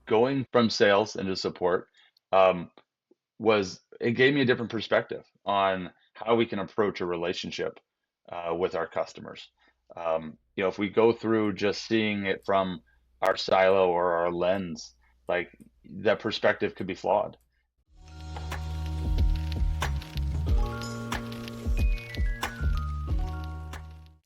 going from sales into support um, was it gave me a different perspective on how we can approach a relationship with our customers. If we go through just seeing it from our silo or our lens, like that perspective could be flawed.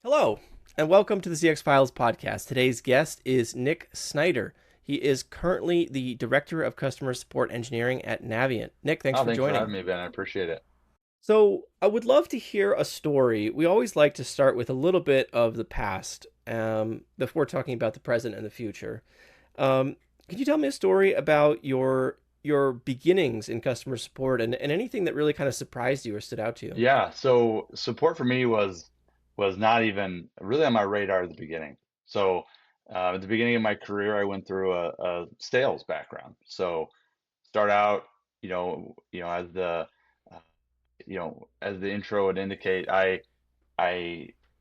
Hello, and welcome to the ZX Files podcast. Today's guest is Nic Snyder. He is currently the Director of Customer Support Engineering at Navient. Nic, thanks Oh, for thanks for having joining. me, Ben. I appreciate it. So, I would love to hear a story. We always like to start with a little bit of the past before talking about the present and the future. Um, can you tell me a story about your beginnings in customer support and anything that really kind of surprised you or stood out to you? Yeah, so support for me was not even really on my radar at the beginning. So at the beginning of my career, I went through a sales background. So start out, as uh, as the intro would indicate, I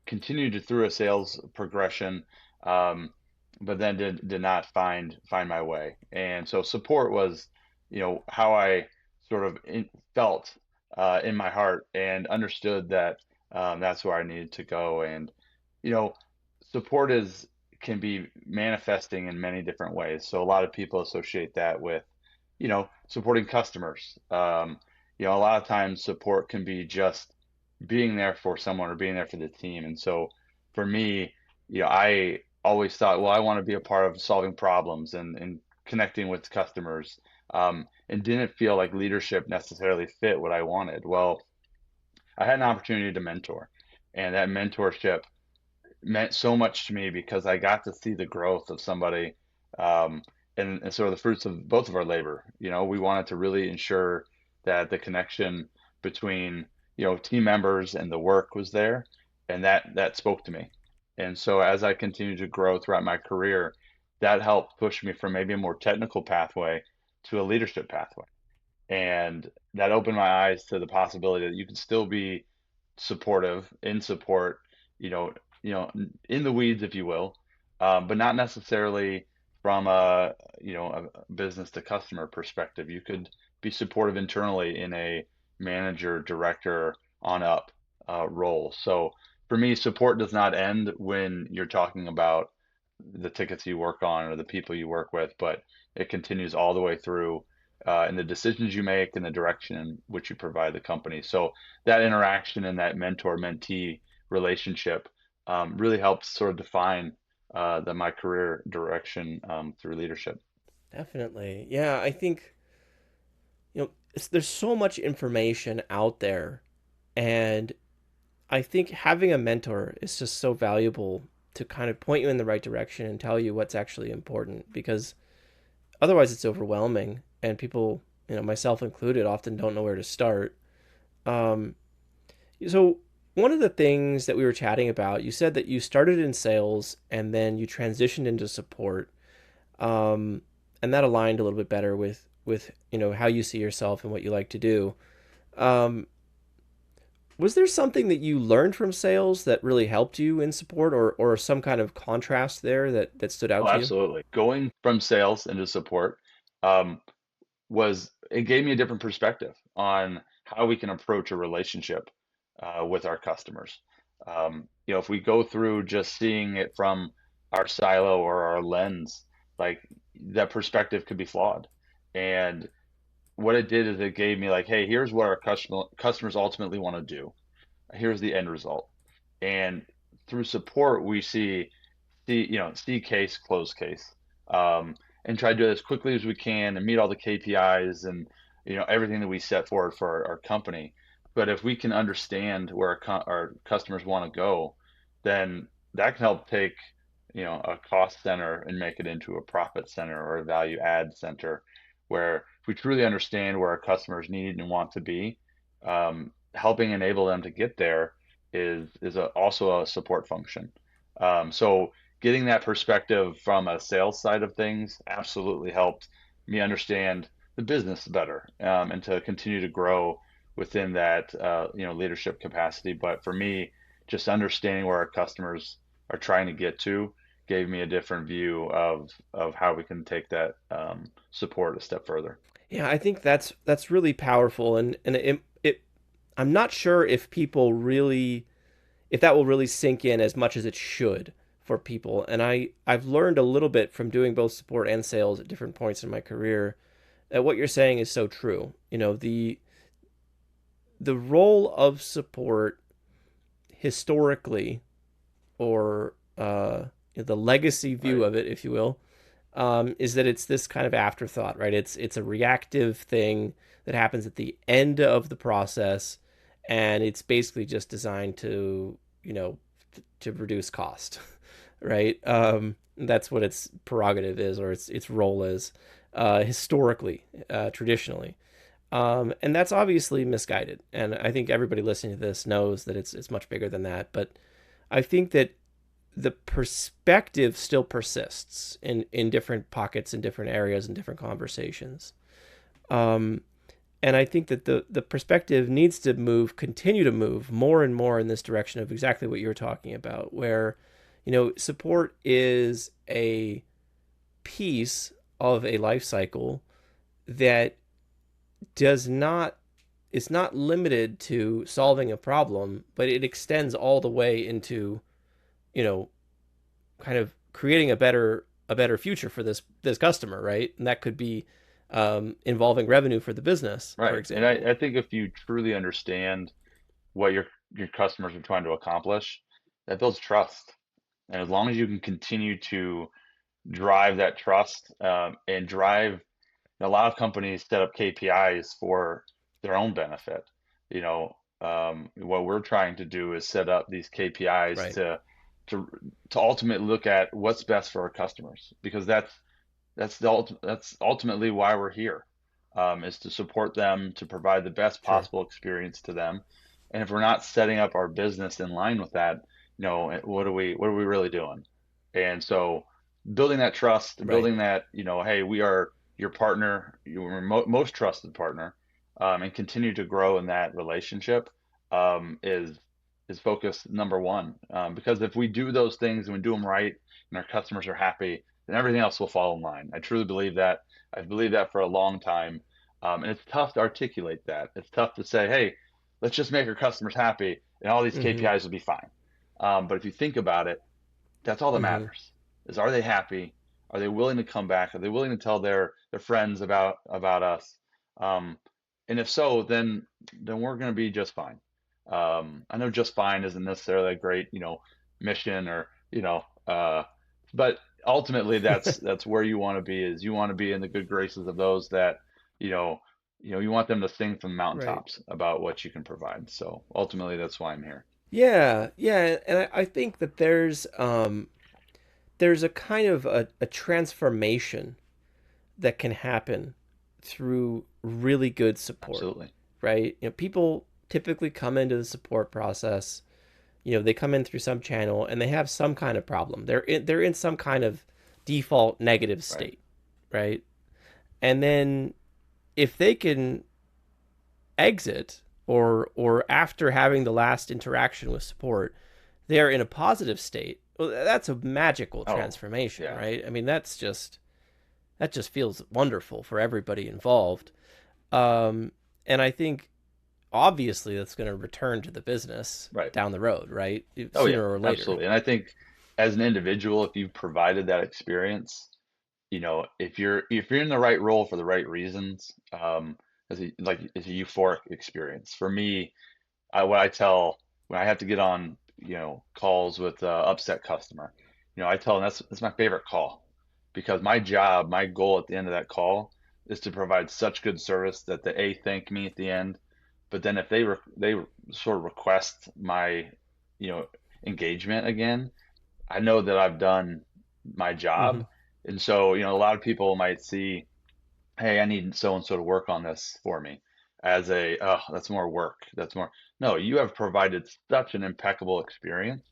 continued through a sales progression, um, but then did not find my way. And so support was, how I sort of felt in my heart and understood that that's where I needed to go. And you know, support is can be manifesting in many different ways. So a lot of people associate that with, supporting customers. A lot of times support can be just being there for someone or being there for the team. And so for me, I always thought, well, I want to be a part of solving problems and connecting with customers. And didn't feel like leadership necessarily fit what I wanted. Well, I had an opportunity to mentor, and that mentorship meant so much to me because I got to see the growth of somebody, um, and sort of the fruits of both of our labor. We wanted to really ensure that the connection between, team members and the work was there, and that spoke to me. And so as I continued to grow throughout my career, that helped push me from maybe a more technical pathway to a leadership pathway. And that opened my eyes to the possibility that you can still be supportive in support, you know, in the weeds, if you will, but not necessarily from a business to customer perspective. You could be supportive internally in a manager, director on up role. So for me, support does not end when you're talking about the tickets you work on or the people you work with, but it continues all the way through in the decisions you make and the direction in which you provide the company. So that interaction and that mentor-mentee relationship really helped sort of define my career direction through leadership. Definitely. Yeah, I think there's so much information out there, and I think having a mentor is just so valuable to kind of point you in the right direction and tell you what's actually important because otherwise it's overwhelming and people, myself included, often don't know where to start. Um, so one of the things that we were chatting about, you said that you started in sales and then you transitioned into support, um, and that aligned a little bit better with how you see yourself and what you like to do. Um, was there something that you learned from sales that really helped you in support or some kind of contrast there that stood Oh, out to you? absolutely. Going from sales into support um, was it gave me a different perspective on how we can approach a relationship with our customers. If we go through just seeing it from our silo or our lens, like that perspective could be flawed. And what it did is it gave me like, hey, here's what our customers ultimately want to do. Here's the end result. And through support, we see case, close case, and try to do it as quickly as we can and meet all the KPIs and everything that we set forward for our company. But if we can understand where our customers want to go, then that can help take a cost center and make it into a profit center or a value add center, where if we truly understand where our customers need and want to be, helping enable them to get there is also a support function. So getting that perspective from a sales side of things absolutely helped me understand the business better, and to continue to grow within that leadership capacity. But for me, just understanding where our customers are trying to get to gave me a different view of how we can take that support a step further. Yeah, I think that's really powerful, and I'm not sure if people really if that will really sink in as much as it should for people. And I've learned a little bit from doing both support and sales at different points in my career that what you're saying is so true. You know, the role of support historically, or the legacy view Right. of it, if you will, is that it's this kind of afterthought, right? It's a reactive thing that happens at the end of the process, and it's basically just designed to, to reduce cost, right? That's what its prerogative is, or its role is, historically, traditionally. And that's obviously misguided. And I think everybody listening to this knows that it's much bigger than that. But I think that the perspective still persists in different pockets, in different areas, in different conversations. Um, and I think that the perspective needs to continue to move more and more in this direction of exactly what you're talking about, where, support is a piece of a life cycle that does not it's not limited to solving a problem, but it extends all the way into, you know, kind of creating a better future for this customer, right? And that could be involving revenue for the business, for Right. And example. I think if you truly understand what your customers are trying to accomplish, that builds trust. And as long as you can continue to drive that trust, and drive, a lot of companies set up KPIs for their own benefit. What we're trying to do is set up these KPIs Right. to to ultimately look at what's best for our customers, because that's ultimately why we're here, is to support them, to provide the best Sure. possible experience to them. And if we're not setting up our business in line with that, what are we really doing? And so building that trust, Right. building that, hey, we are your partner, your most trusted partner, and continue to grow in that relationship, is focus number one. Because if we do those things and we do them right, and our customers are happy, then everything else will fall in line. I truly believe that. I've believed that for a long time. And it's tough to articulate that. It's tough to say, hey, let's just make our customers happy and all these Mm-hmm. KPIs will be fine. But if you think about it, that's all that Mm-hmm. matters, is, are they happy? Are they willing to come back? Are they willing to tell their friends about us? Um, and if so, then we're going to be just fine. I know just fine isn't necessarily a great, mission, or, but ultimately that's where you want to be, is you want to be in the good graces of those that, you know, you want them to sing from the Right. mountaintops about what you can provide. So ultimately that's why I'm here. Yeah. Yeah. And I think that there's a kind of a transformation that can happen through really good support, Absolutely. right? People typically come into the support process, they come in through some channel and they have some kind of problem. They're in some kind of default negative Right. state, right? And then if they can exit, or after having the last interaction with support, they're in a positive state, well, that's a magical Oh, transformation, yeah. right? I mean, that just feels wonderful for everybody involved. Um, and I think obviously that's going to return to the business Right. down the road, right? Oh yeah, Sooner or later. absolutely. And I think as an individual, if you've provided that experience, if you're in the right role for the right reasons, it's a euphoric experience. For me, what I tell when I have to get on, calls with upset customer, I tell them that's my favorite call, because my job, my goal at the end of that call is to provide such good service that they thank me at the end. But then if they sort of request my, you know, engagement again, I know that I've done my Mm-hmm. job. And so, a lot of people might see, hey, I need so and so to work on this for me, as oh, that's more work. That's more. No, you have provided such an impeccable experience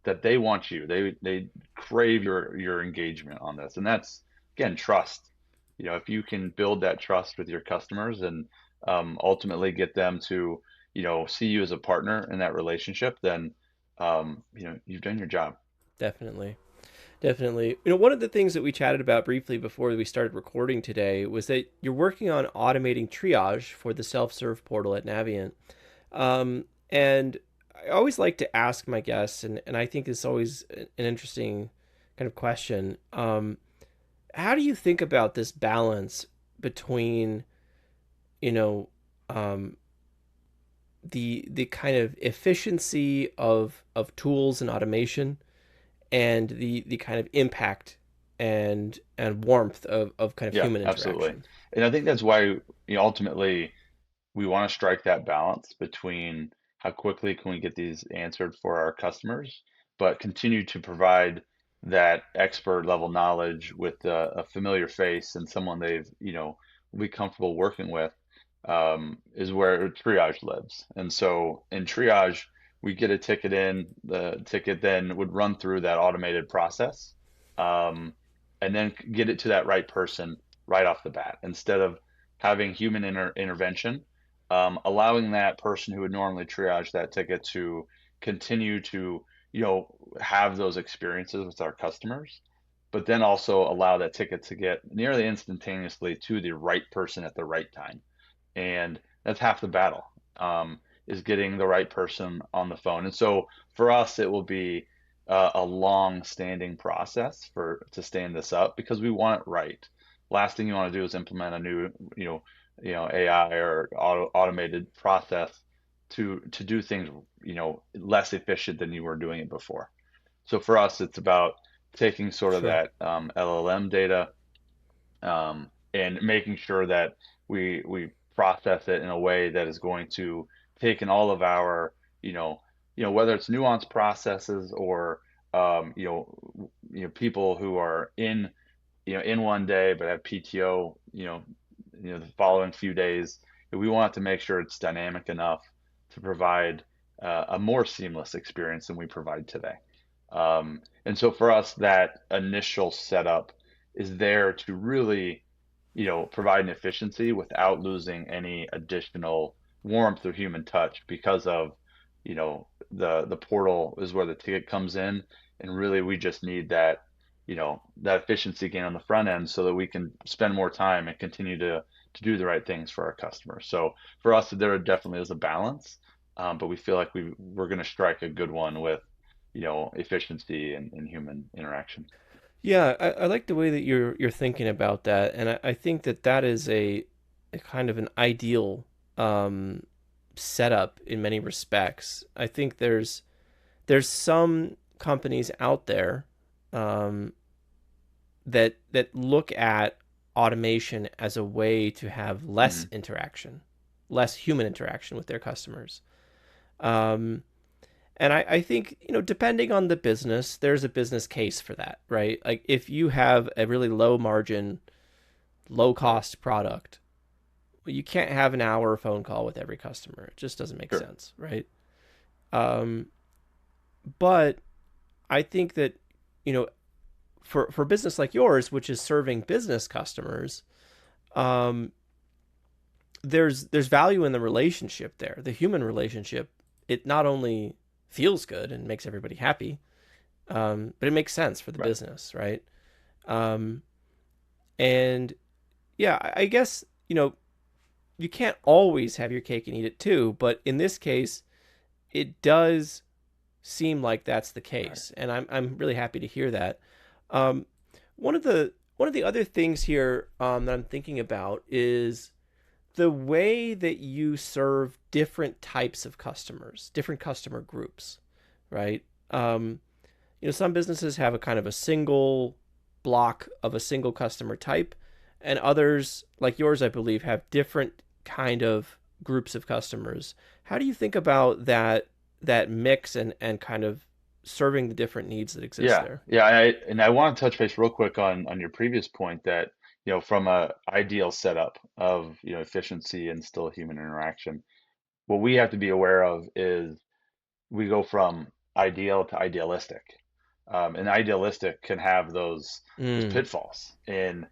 that they want you. They crave your engagement on this. And that's, again, trust. If you can build that trust with your customers, and ultimately get them to, see you as a partner in that relationship, then you've done your job. Definitely. Definitely. One of the things that we chatted about briefly before we started recording today was that you're working on automating triage for the self-serve portal at Navient. And I always like to ask my guests, and I think it's always an interesting kind of question. How do you think about this balance between, you know, um, the kind of efficiency of tools and automation and the kind of impact and warmth of kind of Yeah, human absolutely. interaction? And I think that's why, ultimately we want to strike that balance between how quickly can we get these answered for our customers, but continue to provide that expert level knowledge with a familiar face and someone they've, will be comfortable working with, is where triage lives. And so in triage, we get a ticket in, the ticket then would run through that automated process, um, and then get it to that right person right off the bat instead of having human intervention, allowing that person who would normally triage that ticket to continue to, have those experiences with our customers, but then also allow that ticket to get nearly instantaneously to the right person at the right time. And that's half the battle, is getting the right person on the phone. And so for us, it will be a long-standing process for to stand this up because we want it right. Last thing you want to do is implement a new, you know, AI or automated process to do things, less efficient than you were doing it before. So for us, it's about taking sort of Sure. that LLM data, and making sure that we process it in a way that is going to take in all of our, whether it's nuanced processes or, people who are in one day but have PTO, the following few days. We want to make sure it's dynamic enough to provide a more seamless experience than we provide today. And so for us, that initial setup is there to really, provide an efficiency without losing any additional warmth or human touch because of, the portal is where the ticket comes in, and really we just need that, that efficiency gain on the front end so that we can spend more time and continue to do the right things for our customers. So for us, there definitely is a balance, but we feel like we're going to strike a good one with, efficiency and human interaction. Yeah, I like the way that you're thinking about that, and I think that that is a kind of an ideal um, setup in many respects. I think there's some companies out there um, that look at automation as a way to have less Hmm. interaction, less human interaction with their customers. Um, and I think, depending on the business, there's a business case for that, right? Like if you have a really low margin, low cost product, well, you can't have an hour phone call with every customer. It just doesn't make Sure. sense, right? Um, but I think that, you know, for business like yours, which is serving business customers, um, there's value in the relationship there, the human relationship. It not only feels good and makes everybody happy, but it makes sense for the Right. business, right? Um, and yeah, I guess you can't always have your cake and eat it too, but in this case, it does seem like that's the Right. case, and I'm really happy to hear that. Um, one of the other things here that I'm thinking about is the way that you serve different types of customers, different customer groups, right? Um, some businesses have a kind of a single block of a single customer type, and others, like yours, I believe, have different kind of groups of customers. How do you think about that mix and kind of serving the different needs that exist Yeah. there? Yeah. And I want to touch base real quick on your previous point that, from a ideal setup of, efficiency and still human interaction, what we have to be aware of is we go from ideal to idealistic. And idealistic can have those Mm, pitfalls in,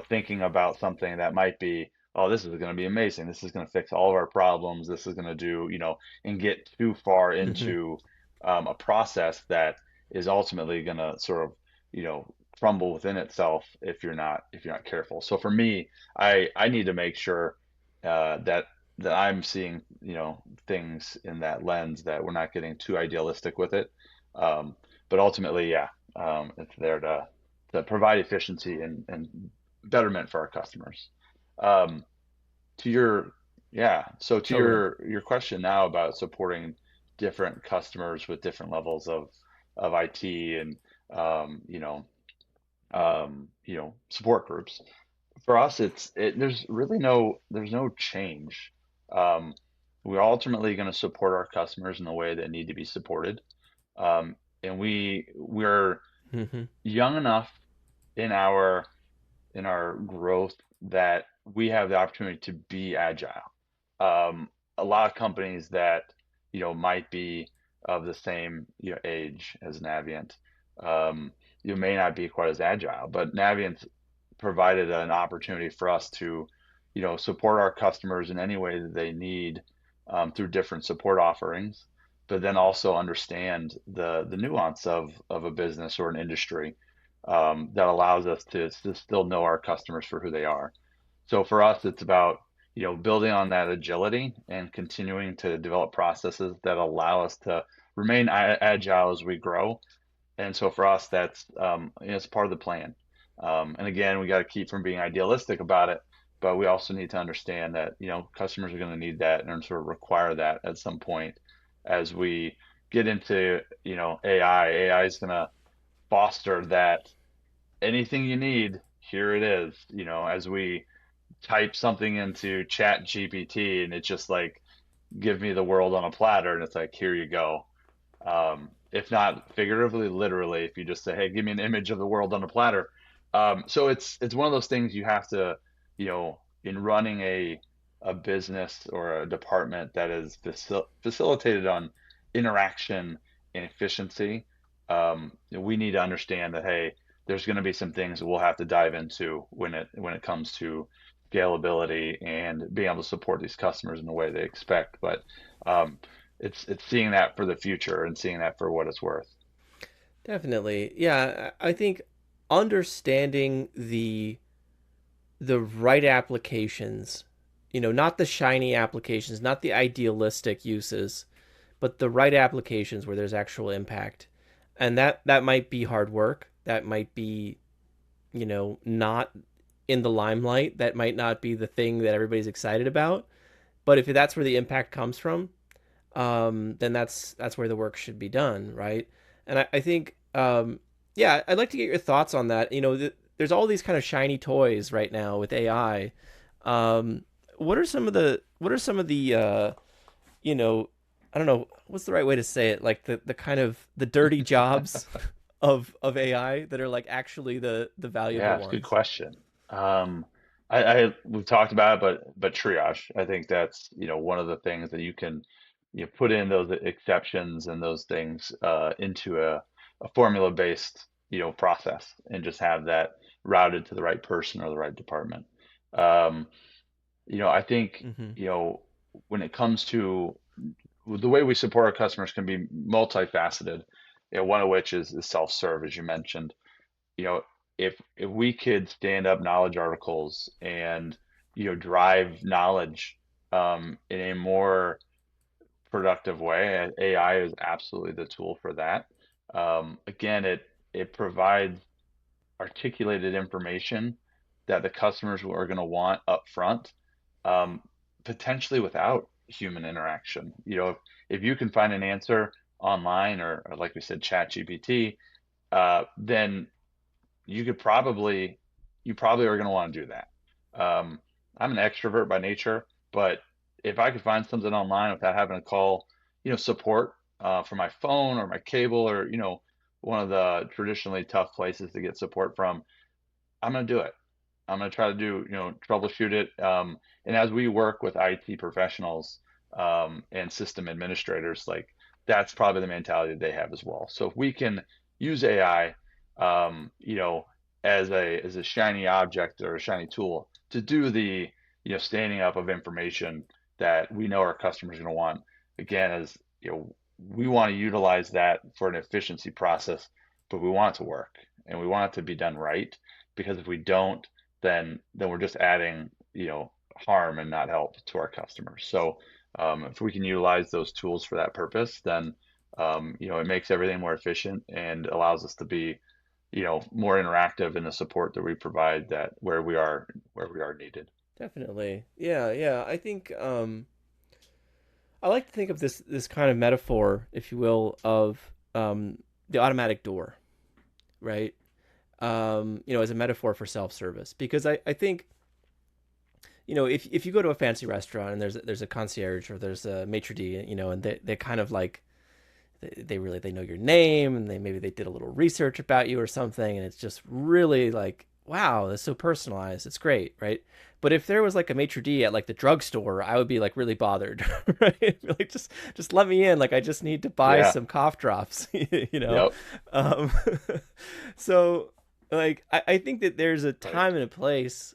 thinking about something that might be, oh, this is going to be amazing. This is going to fix all of our problems. This is going to do, and get too far mm-hmm. into, a process that is ultimately going to sort of you know, crumble within itself if you're not careful. So for me, I need to make sure that I'm seeing, things in that lens, that we're not getting too idealistic with it. Um, but ultimately, yeah, it's there to provide efficiency and betterment for our customers. Um, to your Yeah, so to Totally. your question now about supporting different customers with different levels of IT and um, you know support groups. For us, there's really there's no change. Um, we're ultimately going to support our customers in the way that need to be supported. And we're Hmm. young enough in our growth that we have the opportunity to be agile. A lot of companies that might be of the same age as Navient, you may not be quite as agile, but Navient provided an opportunity for us to support our customers in any way that they need, through different support offerings, but then also understand the nuance of a business or an industry, that allows us to still know our customers for who they are. So for us, it's about building on that agility and continuing to develop processes that allow us to remain agile as we grow. And so for us, that's it's part of the plan. And again, we got to keep from being idealistic about it, but we also need to understand that customers are going to need that and sort of require that at some point as we get into AI. AI is going to foster that. Anything you need, here it is. As we type something into Chat GPT and it's just like, give me the world on a platter, and it's like, here you go. If not figuratively, literally, if you just say, hey, give me an image of the world on a platter. So it's one of those things you have to, in running a business or a department that is facilitated on interaction and efficiency. We need to understand that, hey, there's going to be some things that we'll have to dive into when it comes to scalability and being able to support these customers in the way they expect. But um, it's seeing that for the future and seeing that for what it's worth. Definitely. Yeah, I think understanding the right applications, not the shiny applications, not the idealistic uses, but the right applications where there's actual impact. And that might be hard work. That might be, not in the limelight. That might not be the thing that everybody's excited about. But if that's where the impact comes from, then that's where the work should be done, right? And I think, yeah, I'd like to get your thoughts on that. There's all these kind of shiny toys right now with AI. Um, what are some of the you know, I don't know what's the right way to say it, like the kind of the dirty jobs of AI that are like actually the valuable Yeah, it's a good ones. question. Um, I we've talked about it, but triage. I think that's one of the things that you can put in those exceptions and those things into a formula based process, and just have that routed to the right person or the right department. Um, I think Mm-hmm. when it comes to the way we support our customers can be multifaceted. One of which is self-serve, as you mentioned. you know, if we could stand up knowledge articles and drive knowledge in a more productive way, AI is absolutely the tool for that. Again, it provides articulated information that the customers are going to want up front, um, potentially without human interaction. If you can find an answer online, or like we said, Chat GPT, then you probably are going to want to do that. I'm an extrovert by nature, but if I could find something online without having to call, support for my phone or my cable, or one of the traditionally tough places to get support from, I'm going to do it. I'm going to try to troubleshoot it. And as we work with IT professionals and system administrators, like, that's probably the mentality that they have as well. So if we can use AI, um, you know, as a shiny object or a shiny tool to do the standing up of information that we know our customers are going to want, again, as we want to utilize that for an efficiency process, but we want it to work. and we want it to be done right, because if we don't, then we're just adding, harm and not help to our customers. So if we can utilize those tools for that purpose, then it makes everything more efficient and allows us to be, more interactive in the support that we provide, that where we are needed. Definitely. Yeah, yeah. I think I like to think of this kind of metaphor, if you will, of the automatic door, right? As a metaphor for self-service, because I think if you go to a fancy restaurant and there's a concierge or there's a maitre d, and they kind of like they know your name, and maybe they did a little research about you or something, and it's just really like, wow, that's so personalized, it's great, right? But if there was like a maitre d at like the drugstore, I would be like really bothered. Right? Like, just let me in, like I just need to buy Yeah. some cough drops. you know Yep. um so like I think that there's a Right. time and a place,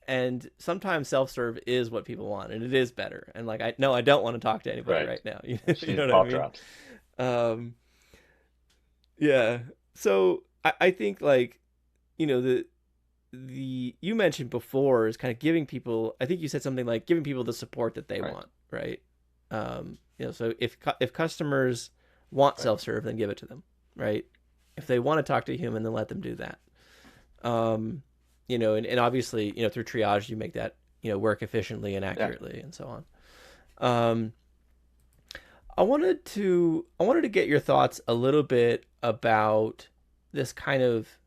and sometimes self-serve is what people want, and it is better, and like I don't want to talk to anybody Right. right now. She You needs know what I cough mean? drops. um yeah. So I think, like, the you mentioned before is kind of giving people, I think you said something like giving people the support that they Right. want, right? So if customers want Right. self-serve, then give it to them, right? If they want to talk to a human, then let them do that. And obviously, through triage, you make that, work efficiently and Yeah. accurately and so on. I wanted to get your thoughts a little bit about this kind of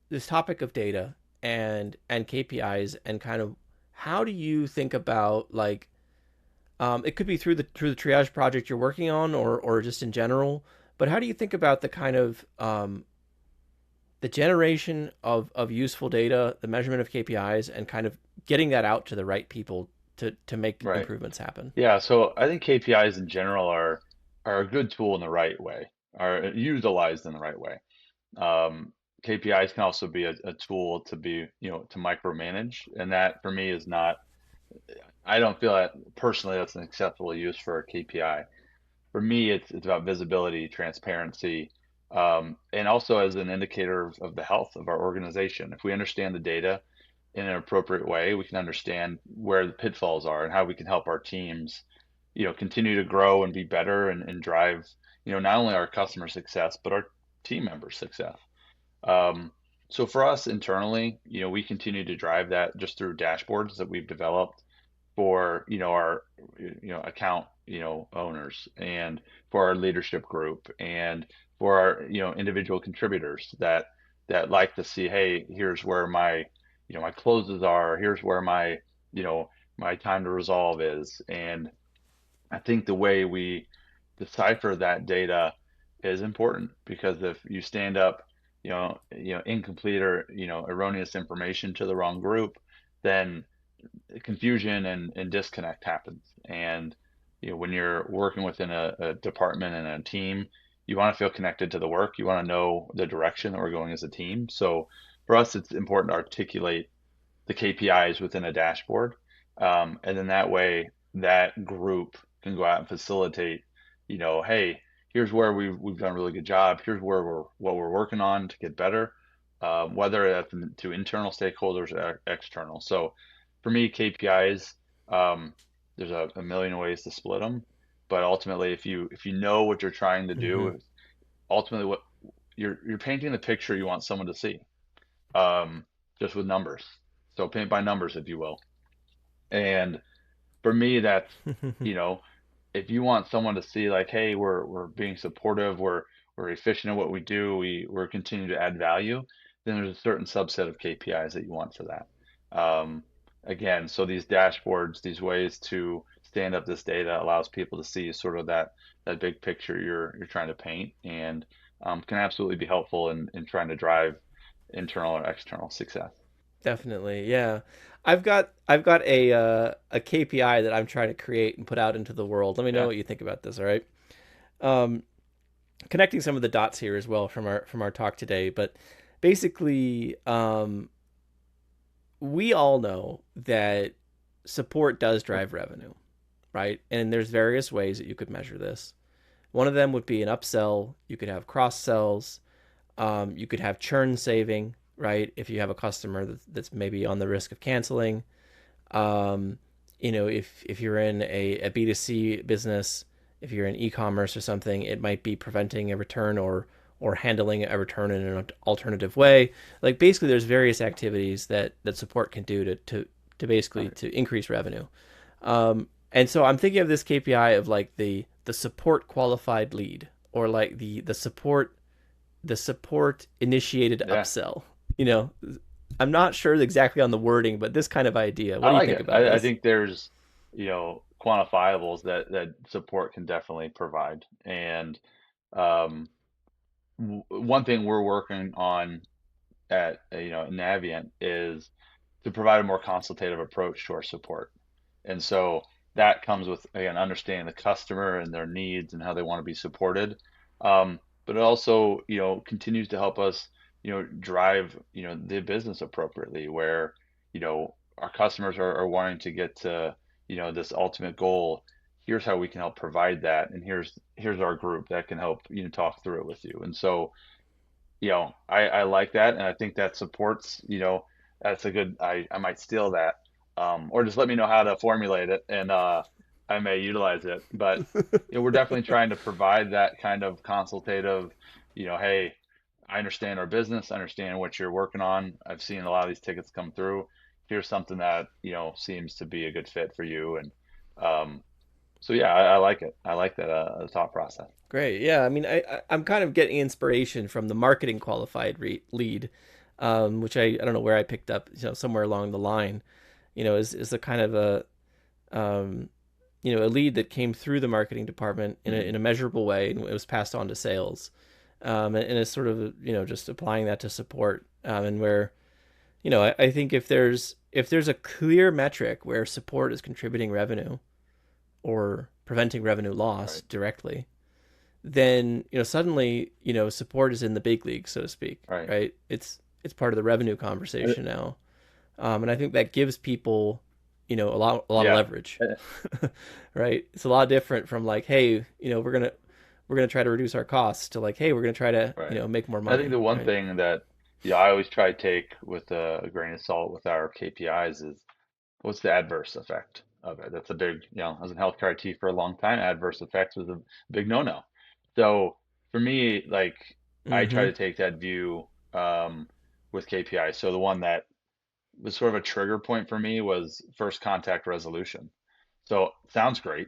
this topic of data and KPIs, and kind of how do you think about, like, it could be through the triage project you're working on, or just in general, but how do you think about the kind of the generation of useful data, the measurement of KPIs, and kind of getting that out to the right people to make Right. improvements happen? Yeah. So I think KPIs in general are a good tool in the right way, are utilized in the right way. Um, KPIs can also be a tool to be, to micromanage, and that for me is not. I don't feel that personally that's an acceptable use for a KPI. For me, it's about visibility, transparency, and also as an indicator of the health of our organization. If we understand the data in an appropriate way, we can understand where the pitfalls are and how we can help our teams, continue to grow and be better, and drive, not only our customer success, but our team members' success. Um, so for us internally, we continue to drive that just through dashboards that we've developed for, our, account, owners, and for our leadership group, and for our, individual contributors that like to see, hey, here's where my, my closes are, here's where my, you know, my time to resolve is. And I think the way we decipher that data is important, because if you stand up, incomplete or, erroneous information to the wrong group, then confusion and disconnect happens. And when you're working within a department and a team, you want to feel connected to the work. You want to know the direction that we're going as a team. So for us, it's important to articulate the KPIs within a dashboard. And then that way, that group can go out and facilitate, hey, here's where we've done a really good job. Here's where what we're working on to get better, whether that's to internal stakeholders or external. So for me, KPIs, there's a million ways to split them, but ultimately, if you know what you're trying to Mm-hmm. do, ultimately what you're painting the picture you want someone to see, um, just with numbers. So paint by numbers, if you will. And for me, that's, you know, if you want someone to see like, hey, we're being supportive, we're efficient in what we do, we're continuing to add value, then there's a certain subset of KPIs that you want for that. Again, so these dashboards, these ways to stand up this data allows people to see sort of that big picture you're trying to paint, and can absolutely be helpful in trying to drive internal or external success. Definitely, yeah. I've got a KPI that I'm trying to create and put out into the world. Let me know Yeah. what you think about this. All right. Um, Connecting some of the dots here as well from our talk today, but basically, we all know that support does Sure. drive revenue, right? And there's various ways that you could measure this. One of them would be an upsell. You could have cross sells. You could have churn saving, right? If you have a customer that's maybe on the risk of canceling. Um, if you're in a B2C business, if you're in e-commerce or something, it might be preventing a return or handling a return in an alternative way. Like basically, there's various activities that support can do to basically Right. to increase revenue. And so I'm thinking of this KPI of like the support qualified lead or like the support initiated Yeah, upsell. You know, I'm not sure exactly on the wording, but this kind of idea. What I do you like think it. about I this? think there's, quantifiables that support can definitely provide. And um, one thing we're working on at Navient is to provide a more consultative approach to our support. And so that comes with, again, understanding the customer and their needs and how they want to be supported. But it also, continues to help us, drive, the business appropriately where, our customers are wanting to get to, this ultimate goal. Here's how we can help provide that. And here's our group that can help, talk through it with you. And so, I like that, and I think that supports, that's a good, I might steal that, or just let me know how to formulate it, and I may utilize it. But we're definitely trying to provide that kind of consultative, hey, I understand our business, I understand what you're working on. I've seen a lot of these tickets come through. Here's something that, seems to be a good fit for you, and so yeah, I like it. I like that thought process. Great. Yeah. I mean, I'm kind of getting inspiration from the marketing qualified lead, which I don't know where I picked up, somewhere along the line, is a kind of um, a lead that came through the marketing department Hmm. in a measurable way and it was passed on to sales. And it's sort of, just applying that to support. And where, I think if there's a clear metric where support is contributing revenue or preventing revenue loss Right, directly, then suddenly support is in the big league, so to speak, right. right? It's part of the revenue Uh, conversation now, and I think that gives people a lot of Yeah. leverage, right? It's a lot different from like, hey, we're gonna try to reduce our costs to like, hey, we're gonna try to Right. make more I think money, the one right? thing that I always try to take with a grain of salt with our KPIs is what's the adverse effect of it. That's a big, I was in healthcare IT for a long time. Adverse effects was a big no-no. So for me, like I try Mm-hmm. to take that view with KPIs. So the one that was sort of a trigger point for me was first contact resolution. So sounds great.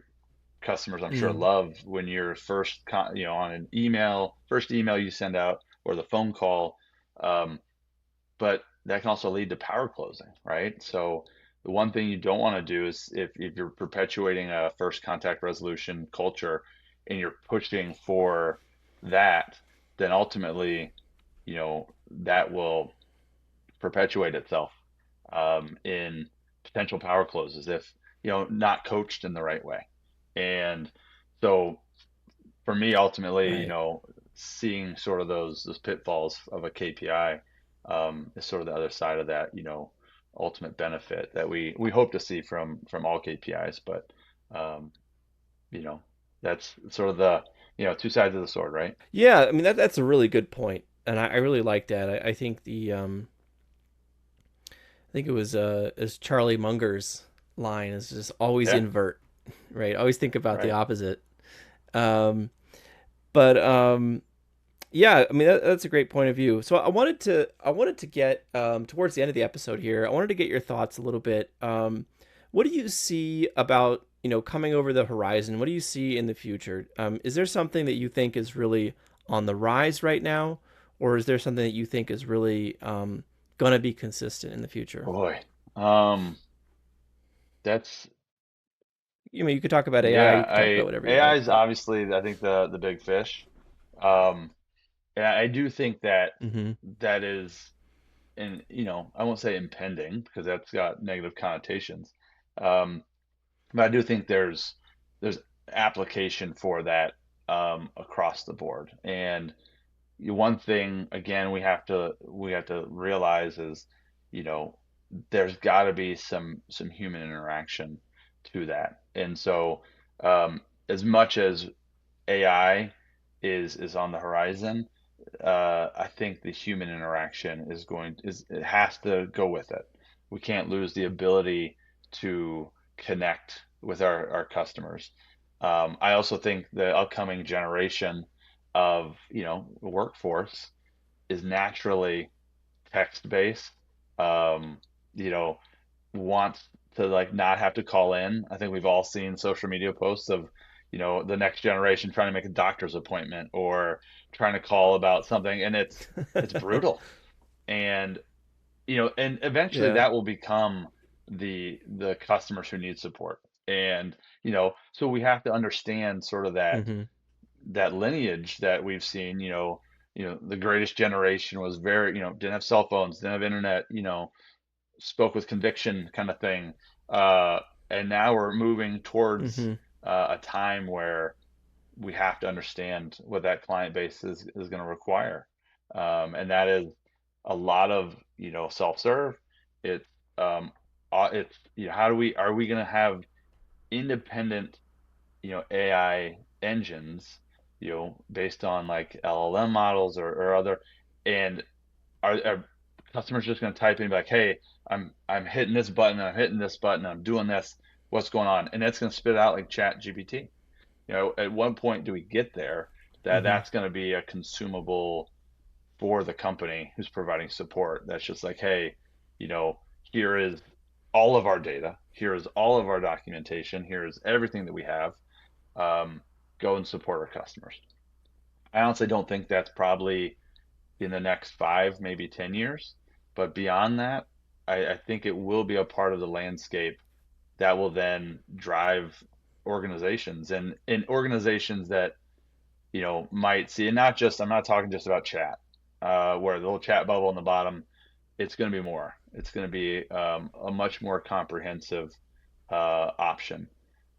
Customers, I'm sure, Mm. love when you're on an email, first email you send out or the phone call. Um, but that can also lead to power closing, right? So the one thing you don't want to do is if you're perpetuating a first contact resolution culture and you're pushing for that, then ultimately, that will perpetuate itself in potential power closes if not coached in the right way. And so for me, ultimately, Right. seeing sort of those pitfalls of a KPI is sort of the other side of that, ultimate benefit that we hope to see from all KPIs. But um, you know, that's sort of the two sides of the sword, right? Yeah, I mean that's a really good point, and I really like that. I think I think it was Charlie Munger's line is just always Yeah, invert, right? Always think about the right. opposite. Um, but yeah, I mean that's a great point of view. So I wanted to get towards the end of the episode here. I wanted to get your thoughts a little bit. What do you see about coming over the horizon? What do you see in the future? Is there something that you think is really on the rise right now, or is there something that you think is really gonna be consistent in the future? Boy, um, that's You could talk about AI. yeah. You could talk about I whatever you AI like, is but obviously I think the big fish. Um, and I do think that mm-hmm. that is, and I won't say impending because that's got negative connotations. Um, but I do think there's application for that across the board. And one thing again we have to realize is, you know, there's got to be some human interaction to that. And so as much as AI is on the horizon, I think the human interaction it has to go with it. We can't lose the ability to connect with our customers. I also think the upcoming generation of, workforce is naturally text based. Um, you know, wants to like not have to call in. I think we've all seen social media posts of, the next generation trying to make a doctor's appointment or trying to call about something, and it's brutal. And and eventually Yeah. that will become the customers who need support. And so we have to understand sort of Mm-hmm. that lineage that we've seen. The greatest generation was very, didn't have cell phones, didn't have internet, spoke with conviction kind of thing. Uh, and now we're moving towards Mm-hmm. a time where we have to understand what that client base is going to require. And that is a lot of, self-serve. It's, how are we going to have independent, AI engines, based on like LLM models or other, and are customers just going to type in and be like, "Hey, I'm hitting this button, I'm hitting this button, I'm doing this. What's going on?" And that's going to spit out like Chat GPT. At one point, do we get there that Mm-hmm. that's going to be a consumable for the company who's providing support? That's just like, "Hey, you know, here is all of our data, here is all of our documentation, here is everything that we have. Um, Go and support our customers." I honestly don't think that's probably in the next 5, maybe 10 years. But beyond that, I think it will be a part of the landscape that will then drive organizations and organizations that, might see, and not just, I'm not talking just about chat, where the little chat bubble in the bottom, it's going to be more. It's going to be a much more comprehensive option.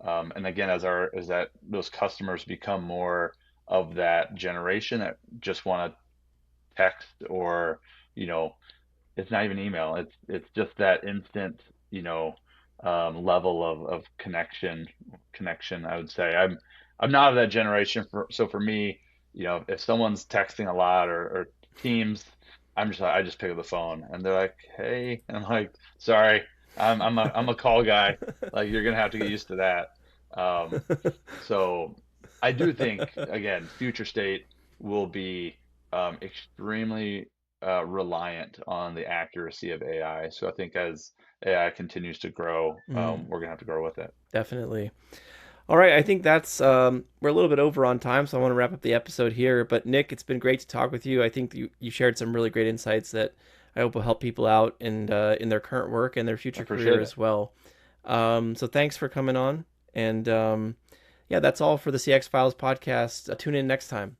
And again, as that those customers become more of that generation that just want to text or you know it's not even email, it's just that instant level of connection. I would say I'm not of that generation. For me, if someone's texting a lot or Teams, I just pick up the phone and they're like, "Hey," and I'm like, "Sorry, I'm a call guy. Like, you're gonna have to get used to that." Um, so I do think, again, future state will be extremely reliant on the accuracy of AI. So I think as AI continues to grow, Mm, we're gonna have to grow with it. definitely. All right, I think that's we're a little bit over on time, so I want to wrap up the episode here. But Nick, it's been great to talk with you. I think you shared some really great insights that I hope will help people out in their current work and their I future career appreciate it. as well. So thanks for coming on, and yeah, that's all for the CX Files podcast. Tune in next time.